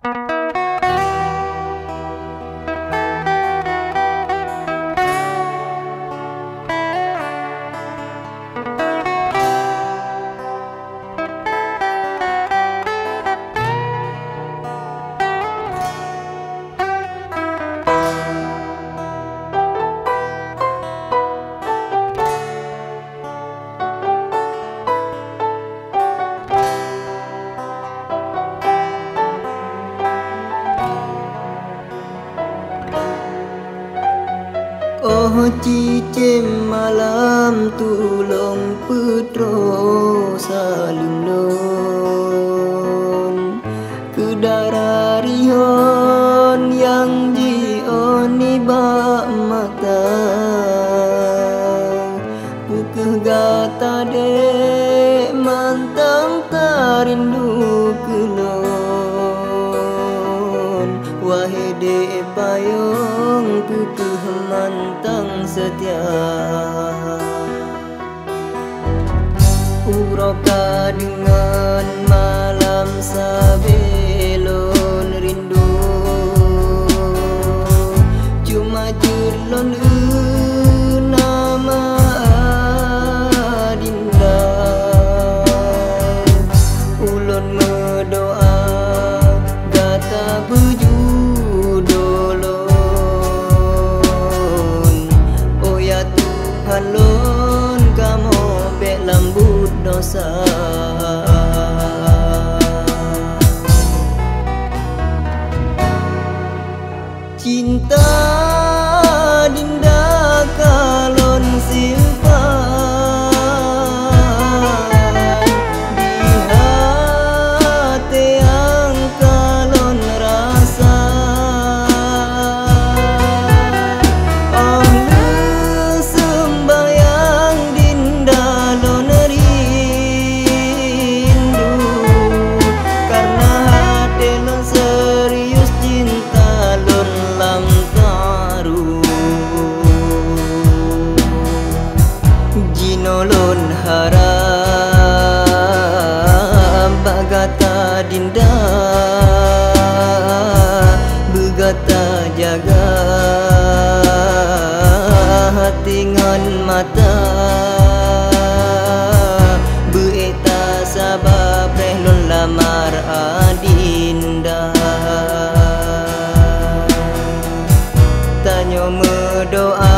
Oh cicim malam tulung putro salim lon kedara rihon yang jioni bak mata pukeh gata dek mantang tarindu kelon wahai dek payung pukeh mantang setia uroka dengan malam sabelon rindu cuma jerlon nama adinda ulon ngedoa gata bejudolon halon kamu bek lambut dosa cinta dinda kalon simpan di hati yang kalon rasa jinolon haram bagata dinda begata jaga hatingan mata beeta sabab rehlon lamar adinda tanyo medoa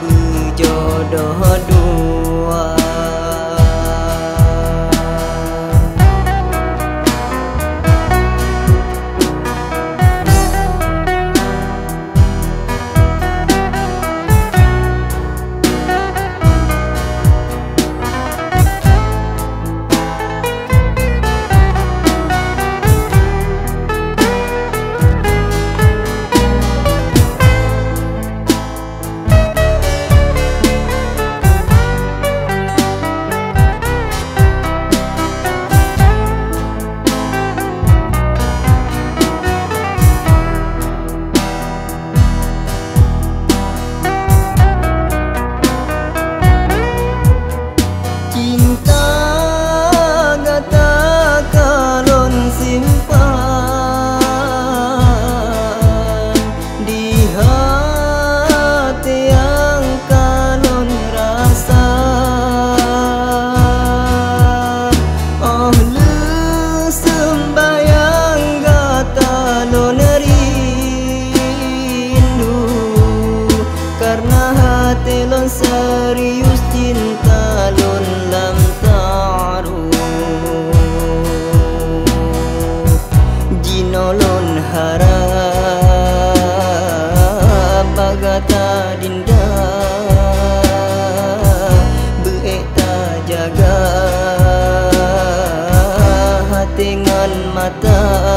bejodoh dua telon serius cinta lon lam ta'ruf jinolon harap bagata dinda beeta jaga hatingan mata